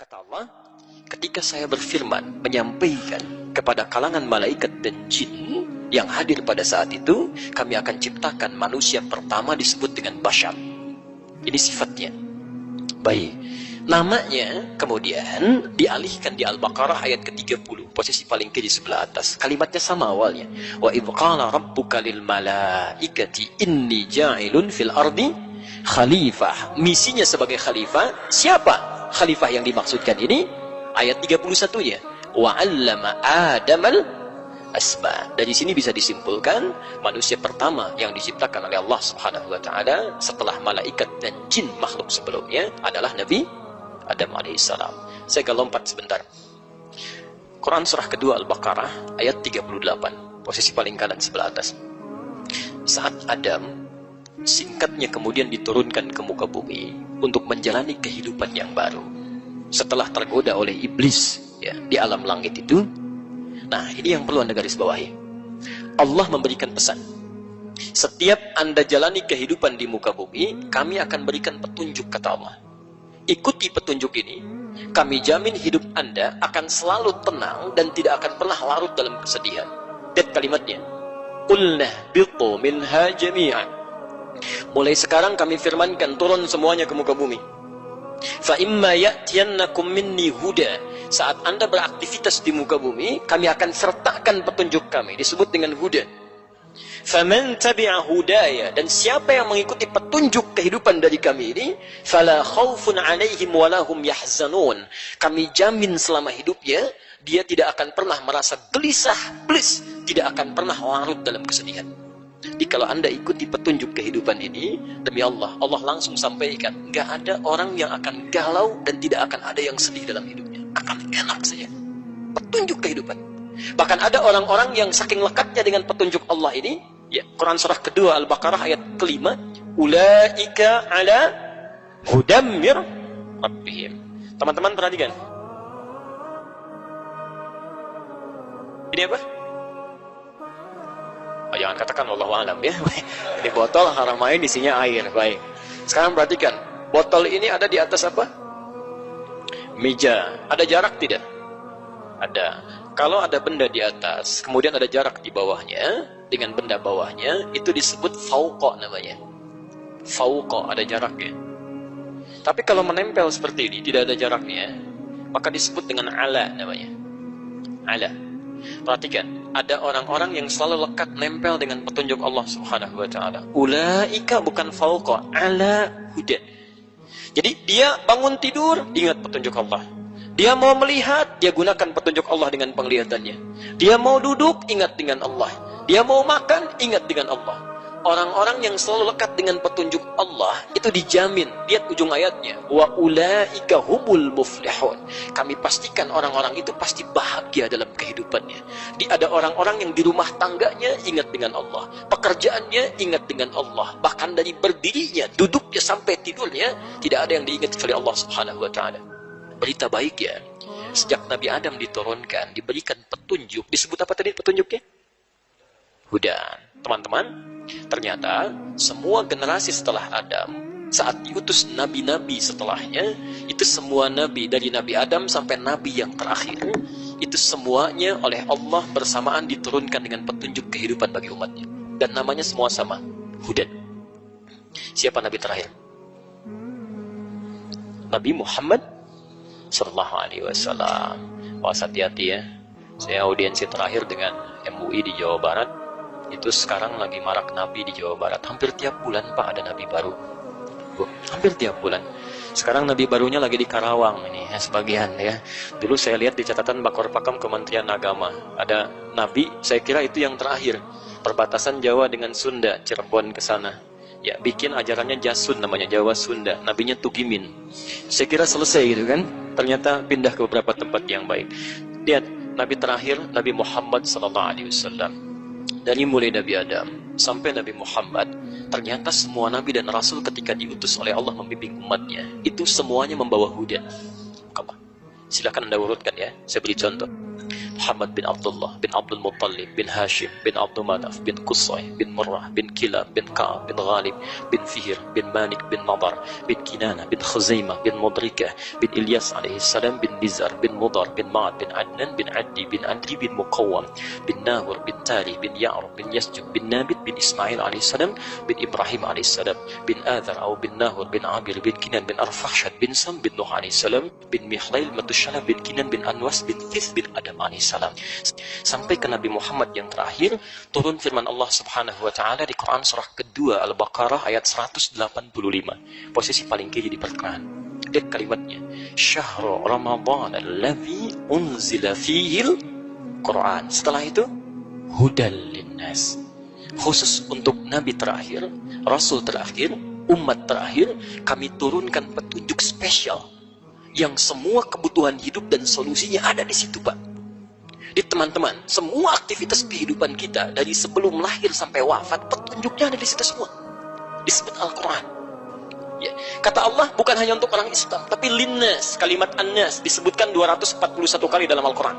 Kata Allah, ketika saya berfirman menyampaikan kepada kalangan malaikat dan jin yang hadir pada saat itu, kami akan ciptakan manusia pertama disebut dengan bashar. Ini sifatnya. Baik. Namanya kemudian dialihkan di Al-Baqarah ayat ke-30, posisi paling kiri sebelah atas. Kalimatnya sama awalnya. Wa idh qala rabbuka lil malaikati inni ja'ilun fil ardi khalifah. Misinya sebagai khalifah, siapa khalifah yang dimaksudkan ini? Ayat 31-nya. Wa 'allama Adamal asma. Dari sini bisa disimpulkan manusia pertama yang diciptakan oleh Allah Subhanahu wa taala setelah malaikat dan jin makhluk sebelumnya adalah Nabi Adam alaihissalam. Saya akan lompat sebentar. Quran surah kedua Al-Baqarah ayat 38, posisi paling kanan sebelah atas. Saat Adam singkatnya kemudian diturunkan ke muka bumi untuk menjalani kehidupan yang baru setelah tergoda oleh iblis ya di alam langit itu. Nah, ini yang perlu Anda garis bawahi. Allah memberikan pesan. Setiap Anda jalani kehidupan di muka bumi, kami akan berikan petunjuk, kata Allah. Ikuti petunjuk ini, kami jamin hidup Anda akan selalu tenang dan tidak akan pernah larut dalam kesedihan. Lihat kalimatnya. Qulna biqu minha jami'an. Mulai sekarang kami firmankan, turun semuanya ke muka bumi. Fa imma ya'tiyannakum minni huda. Saat Anda beraktivitas di muka bumi, kami akan sertakan petunjuk kami, disebut dengan huda. Faman tabi'a hudaya, dan siapa yang mengikuti petunjuk kehidupan dari kami ini, fala khaufun 'alaihim wala hum yahzanun. Kami jamin selama hidupnya dia tidak akan pernah merasa gelisah, bliss, tidak akan pernah larut dalam kesedihan. Jadi kalau Anda ikuti petunjuk kehidupan ini, demi Allah, Allah langsung sampaikan, nggak ada orang yang akan galau dan tidak akan ada yang sedih dalam hidupnya. Akan enak saja. Petunjuk kehidupan. Bahkan ada orang-orang yang saking lekatnya dengan petunjuk Allah ini, ya, Quran surah kedua Al-Baqarah ayat kelima, ulaika ala hudam mir rabbihim. Teman-teman perhatikan. Ini apa? Oh, jangan katakan wallahu alam ya. Ini botol haramain isinya air. Baik. Sekarang perhatikan. Botol ini ada di atas apa? Meja. Ada jarak tidak? Ada. Kalau ada benda di atas, kemudian ada jarak di bawahnya, dengan benda bawahnya, itu disebut fauqa namanya. Fauqa, ada jaraknya. Tapi kalau menempel seperti ini, tidak ada jaraknya, maka disebut dengan ala namanya. Ala. Perhatikan, ada orang-orang yang selalu lekat nempel dengan petunjuk Allah Subhanahu wa taala. Ulaika bukan fauqa, ala huda. Jadi dia bangun tidur, ingat petunjuk Allah. Dia mau melihat, dia gunakan petunjuk Allah dengan penglihatannya. Dia mau duduk, ingat dengan Allah. Dia mau makan, ingat dengan Allah. Orang-orang yang selalu lekat dengan petunjuk Allah, itu dijamin. Lihat ujung ayatnya. Wa ulaika humul muflihun. Kami pastikan orang-orang itu pasti bahagia dalam kehidupannya. Ada orang-orang yang di rumah tangganya ingat dengan Allah. Pekerjaannya ingat dengan Allah. Bahkan dari berdirinya, duduknya sampai tidurnya, tidak ada yang diingat kecuali Allah Subhanahu wa ta'ala. Berita baik ya, sejak Nabi Adam diturunkan, diberikan petunjuk. Disebut apa tadi petunjuknya? Hudan. Teman-teman, ternyata semua generasi setelah Adam, saat diutus nabi-nabi setelahnya, itu semua nabi, dari Nabi Adam sampai nabi yang terakhir, itu semuanya oleh Allah bersamaan diturunkan dengan petunjuk kehidupan bagi umatnya. Dan namanya semua sama, Hudan. Siapa nabi terakhir? Nabi Muhammad Sallallahu Alaihi Wasallam. Wah, hati-hati ya. Saya audiensi terakhir dengan MUI di Jawa Barat. Itu sekarang lagi marak nabi di Jawa Barat. Hampir tiap bulan Pak ada nabi baru. Hampir tiap bulan. Sekarang nabi barunya lagi di Karawang ini ya, sebagian ya. Dulu saya lihat di catatan Bakor Pakam Kementerian Agama ada nabi, saya kira itu yang terakhir. Perbatasan Jawa dengan Sunda, Cirebon ke sana. Ya, bikin ajarannya Jasun namanya, Jawa Sunda. Nabinya Tugimin. Saya kira selesai gitu kan. Ternyata pindah ke beberapa tempat yang baik. Lihat, nabi terakhir Nabi Muhammad sallallahu alaihi wasallam. Dari mulai Nabi Adam sampai Nabi Muhammad, ternyata semua nabi dan rasul ketika diutus oleh Allah membimbing umatnya, itu semuanya membawa hudan. Silakan Anda urutkan ya. Saya beri contoh. Muhammad bin Abdullah bin Abdul Muttalib bin Hashim bin Abdul Manaf bin Qusay bin Murrah bin Kilab bin Ka'ab bin Ghalib bin Fihr bin Manik bin Nadar bin Kinana bin Khuzaimah bin Mudrikah bin Ilyas alaihissalam bin Nizar bin Mudar bin Ma'ad bin Adnan bin Addi bin Andri bin Muqawwam bin Nahur bin Tali bin Ya'rub bin Yasjub bin Nabit bin Ismail alaihissalam bin Ibrahim alaihissalam bin Adhar atau bin Nahur bin Abir bin Kinan bin Arfahshad bin Sam bin Nuh alaihissalam bin Mihlail Matushalah bin Kinan bin Anwas bin Thith bin Adam alaihissalam, sampai ke Nabi Muhammad yang terakhir. Turun firman Allah subhanahu wa ta'ala di Quran surah kedua Al-Baqarah ayat 185, posisi paling kiri di pertengahan. Lihat kalimatnya, Syahru Ramadan alladzi unzila fihil Quran. Setelah itu hudal linnas, khusus untuk Nabi terakhir, Rasul terakhir, umat terakhir, kami turunkan petunjuk spesial yang semua kebutuhan hidup dan solusinya ada di situ, Pak. Di teman-teman, semua aktivitas kehidupan kita dari sebelum lahir sampai wafat, petunjuknya ada di situ semua. Disebut Al-Quran. Ya. Kata Allah bukan hanya untuk orang Islam, tapi linnas, kalimat annas disebutkan 241 kali dalam Al-Quran.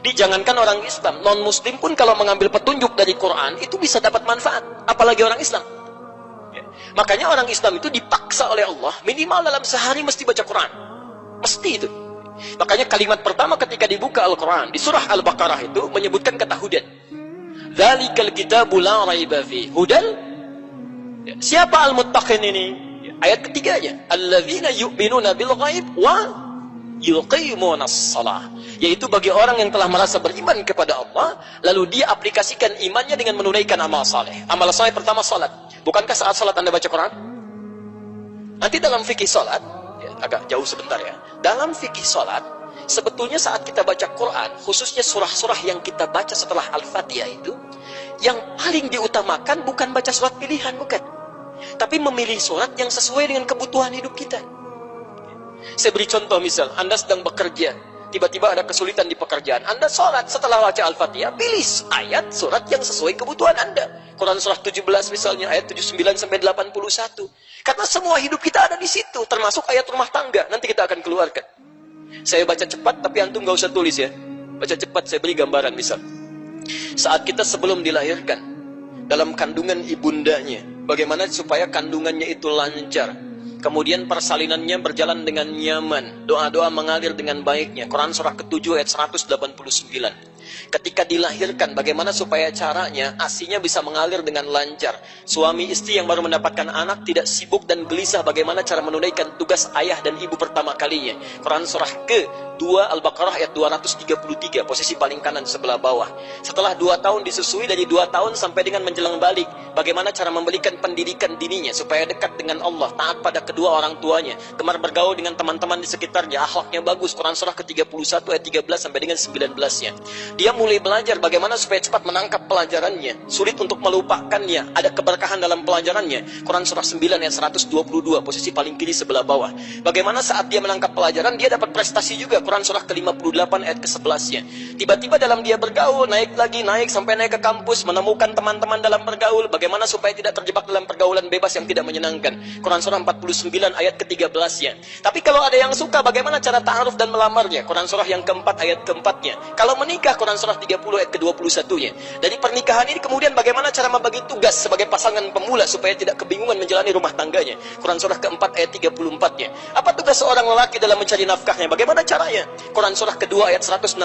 Jangankan orang Islam, non-Muslim pun kalau mengambil petunjuk dari Quran itu bisa dapat manfaat, apalagi orang Islam. Ya. Makanya orang Islam itu dipaksa oleh Allah minimal dalam sehari mesti baca Quran, mesti itu. Makanya kalimat pertama ketika dibuka Al-Quran di surah Al-Baqarah itu menyebutkan kata hudan. Dzalikal kitabu la raiba fi hudal. Ya. Siapa al-muttaqin ini? Ya. Ayat ketiganya, alladzina yu'minuna bil ghaib wa yuqimunas shalah, yaitu bagi orang yang telah merasa beriman kepada Allah lalu dia aplikasikan imannya dengan menunaikan amal saleh. Amal saleh pertama salat. Bukankah saat salat Anda baca Quran? Nanti dalam fikih salat, ya, agak jauh sebentar ya. Dalam fikih salat, sebetulnya saat kita baca Quran, khususnya surah-surah yang kita baca setelah Al-Fatihah itu, yang paling diutamakan bukan baca surat pilihan, bukan. Tapi memilih surat yang sesuai dengan kebutuhan hidup kita. Saya beri contoh, misal Anda sedang bekerja, tiba-tiba ada kesulitan di pekerjaan, Anda sholat setelah baca Al-Fatihah, pilih ayat surat yang sesuai kebutuhan Anda. Quran surah 17 misalnya, ayat 79 sampai 81. Karena semua hidup kita ada di situ, termasuk ayat rumah tangga. Nanti kita akan keluarkan. Saya baca cepat, tapi antum nggak usah tulis ya. Baca cepat, saya beri gambaran misal. Saat kita sebelum dilahirkan, dalam kandungan ibundanya, bagaimana supaya kandungannya itu lancar, kemudian persalinannya berjalan dengan nyaman, doa-doa mengalir dengan baiknya. Quran surah ke-7 ayat 189. Ketika dilahirkan, bagaimana supaya caranya ASI-nya bisa mengalir dengan lancar. Suami istri yang baru mendapatkan anak tidak sibuk dan gelisah bagaimana cara menunaikan tugas ayah dan ibu pertama kalinya. Quran surah ke-2 Al-Baqarah ayat 233, posisi paling kanan sebelah bawah. Setelah 2 tahun disusui, dari 2 tahun sampai dengan menjelang balik, bagaimana cara memberikan pendidikan dininya supaya dekat dengan Allah, taat pada kedua orang tuanya, gemar bergaul dengan teman-teman di sekitarnya, akhlaknya bagus. Quran surah ke-31 ayat 13 sampai dengan 19-nya. Dia mulai belajar bagaimana supaya cepat menangkap pelajarannya, sulit untuk melupakannya, ada keberkahan dalam pelajarannya. Quran surah 9 ayat 122, posisi paling kiri sebelah bawah. Bagaimana saat dia menangkap pelajaran, dia dapat prestasi juga. Quran surah ke-58 ayat ke-11-nya. Tiba-tiba dalam dia bergaul, naik lagi, naik sampai naik ke kampus, menemukan teman-teman dalam bergaul, bagaimana supaya tidak terjebak dalam pergaulan bebas yang tidak menyenangkan. Quran surah 49 ayat ke-13-nya. Tapi kalau ada yang suka, bagaimana cara ta'aruf dan melamarnya? Quran surah yang keempat ayat keempatnya. Kalau menikah, Quran surah 30 ayat ke-21-nya. Dari pernikahan ini kemudian bagaimana cara membagi tugas sebagai pasangan pemula supaya tidak kebingungan menjalani rumah tangganya. Quran surah keempat ayat 34-nya. Apa tugas seorang lelaki dalam mencari nafkahnya? Bagaimana caranya? Quran surah kedua ayat 168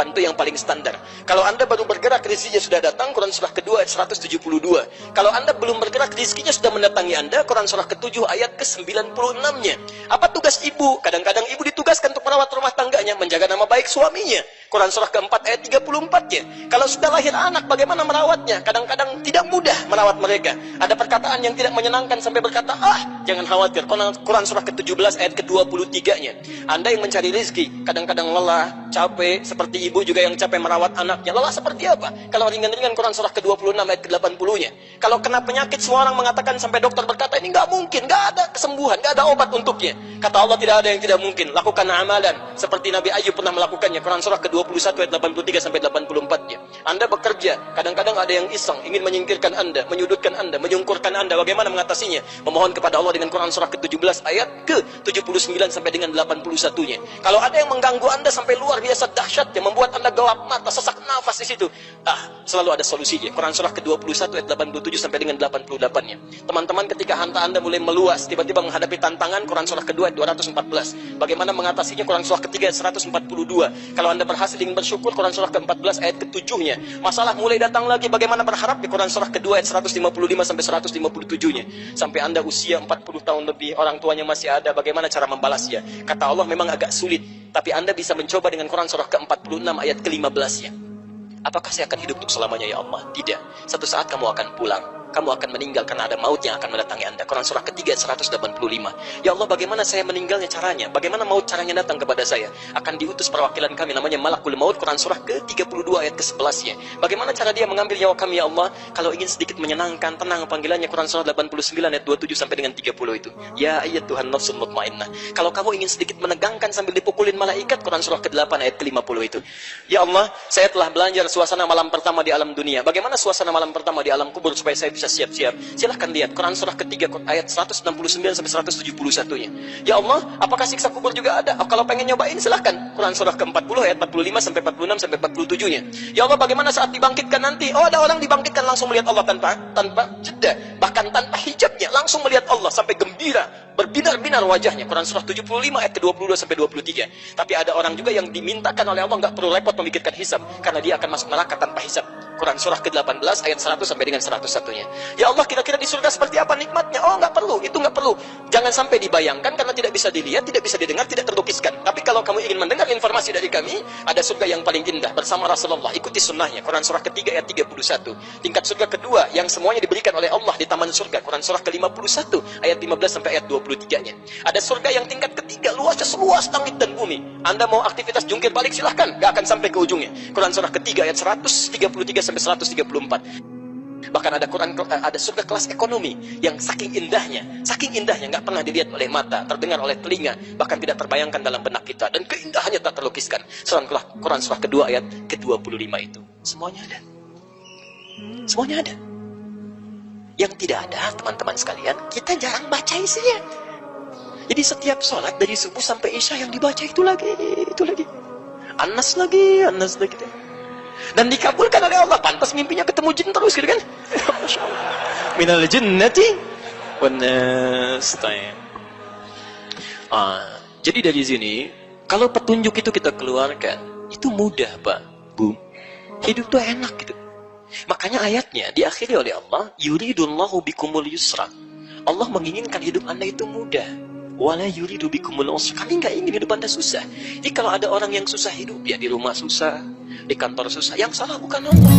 itu yang paling standar. Kalau Anda baru bergerak, rezekinya sudah datang. Quran surah kedua ayat 172. Kalau Anda belum bergerak, rezekinya sudah mendatangi Anda. Quran surah ke-7 ayat ke-96-nya. Apa tugas ibu? Kadang-kadang ibu ditugaskan untuk merawat rumah tangganya, menjaga nama baik suaminya. Quran surah keempat ayat 34-nya. Kalau sudah lahir anak, bagaimana merawatnya? Kadang-kadang tidak mudah merawat mereka. Ada perkataan yang tidak menyenangkan sampai berkata, jangan khawatir. Quran surah ke-17 ayat ke-23-nya. Anda yang mencari rezeki, kadang-kadang lelah, capek, seperti ibu juga yang capek merawat anaknya. Lelah seperti apa? Kalau ringan-ringan, Quran surah ke-26 ayat ke-80-nya. Kalau kena penyakit, semua orang mengatakan sampai dokter berkata, ini nggak mungkin, nggak ada kesembuhan, nggak ada obat untuknya. Kata Allah, tidak ada yang tidak mungkin. Lakukan amalan seperti Nabi Ayub pernah melakukannya. Quran surah ke-21 ayat 83 sampai 84-nya. Anda bekerja, kadang-kadang ada yang iseng, ingin menyingkirkan Anda, menyudutkan Anda, menyungkurkan Anda. Bagaimana mengatasinya? Memohon kepada Allah dengan Quran surah ke-17 ayat ke-79 sampai dengan 81-nya. Kalau ada yang mengganggu Anda sampai luar luar biasa dahsyat yang membuat Anda gelap mata, sesak nafas di situ. Selalu ada solusinya. Quran surah ke-21 ayat 87 sampai dengan 88-nya. Teman-teman, ketika harta Anda mulai meluas, tiba-tiba menghadapi tantangan, Quran surah kedua ayat 214. Bagaimana mengatasinya? Quran surah ketiga ayat 142. Kalau Anda berhasil ingin bersyukur, Quran surah ke-14 ayat ke-7-nya. Masalah mulai datang lagi, bagaimana berharap? Di Quran surah kedua ayat 155 sampai 157-nya. Sampai Anda usia 40 tahun lebih, orang tuanya masih ada, bagaimana cara membalasnya? Kata Allah, memang agak sulit, tapi Anda bisa mencoba dengan Quran surah ke-46 ayat ke-15-nya. Apakah saya akan hidup untuk selamanya ya Allah? Tidak. Satu saat kamu akan pulang. Kamu akan meninggal karena ada maut yang akan mendatangi Anda. Quran surah ketiga 185. Ya Allah, bagaimana saya meninggalnya caranya? Bagaimana maut caranya datang kepada saya? Akan diutus perwakilan kami namanya Malakul Maut. Quran surah ke-32 ayat ke-11-nya. Bagaimana cara dia mengambil nyawa kami ya Allah? Kalau ingin sedikit menyenangkan, tenang panggilannya. Quran surah 89 ayat 27 sampai dengan 30 itu. Ya ayat Tuhan nafsul mutmainnah. Kalau kamu ingin sedikit menegangkan sambil dipukulin malaikat, Quran surah ke-8 ayat ke-50 itu. Ya Allah, saya telah belajar suasana malam pertama di alam dunia. Bagaimana suasana malam pertama di alam kubur supaya saya bisa siap-siap? Silahkan lihat Quran surah ketiga ayat 169 sampai 171-nya. Ya Allah, apakah siksa kubur juga ada? Kalau pengen nyobain silahkan Quran surah ke-40 ayat 45 sampai 46 sampai 47-nya. Ya Allah, bagaimana saat dibangkitkan nanti? Oh, ada orang dibangkitkan langsung melihat Allah tanpa jeda, bahkan tanpa hijabnya, langsung melihat Allah sampai gembira, berbinar-binar wajahnya. Quran surah 75 ayat ke-22 sampai 23. Tapi ada orang juga yang dimintakan oleh Allah nggak perlu repot memikirkan hisab karena dia akan masuk neraka tanpa hisab. Quran surah ke-18 ayat 100 sampai dengan 101-nya. Ya Allah, kira-kira di surga seperti apa nikmatnya? Oh, nggak perlu, itu nggak perlu. Jangan sampai dibayangkan karena tidak bisa dilihat, tidak bisa didengar, tidak terlukiskan. Tapi kalau kamu ingin mendengar informasi dari kami, ada surga yang paling indah bersama Rasulullah. Ikuti sunnahnya. Quran surah ketiga ayat 31. Tingkat surga kedua yang semuanya diberikan oleh Allah di taman surga. Quran surah ke-51 ayat 15 sampai ayat 23-nya. Ada surga yang tingkat ketiga, luasnya seluas langit dan bumi. Anda mau aktivitas jungkir balik silahkan, nggak akan sampai ke ujungnya. Quran surah ketiga ayat 133 sampai 134. Bahkan ada surga kelas ekonomi yang saking indahnya nggak pernah dilihat oleh mata, terdengar oleh telinga, bahkan tidak terbayangkan dalam benak kita, dan keindahannya tak terlukiskan. Quran surah kedua ayat ke-25 itu. Semuanya ada. Semuanya ada. Yang tidak ada, teman-teman sekalian, kita jarang baca isinya. Jadi setiap sholat dari subuh sampai isya yang dibaca itu lagi. Anas lagi. Dan dikabulkan oleh Allah. Pantas mimpinya ketemu jin terus gitu kan. Masya Allah. Minal jinnati wan nas. Jadi dari sini, kalau petunjuk itu kita keluarkan, itu mudah Pak, Bu. Hidup tuh enak gitu. Makanya ayatnya diakhiri oleh Allah, yuridullahu bikumul yusra. Allah menginginkan hidup Anda itu mudah. Wala yuridu bikumul usra. Kami nggak ingin hidup Anda susah. Jadi kalau ada orang yang susah hidup, ya di rumah susah, di kantor susah, yang salah bukan Allah.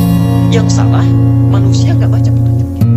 Yang salah manusia nggak baca petunjuknya.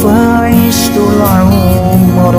فعشت العمر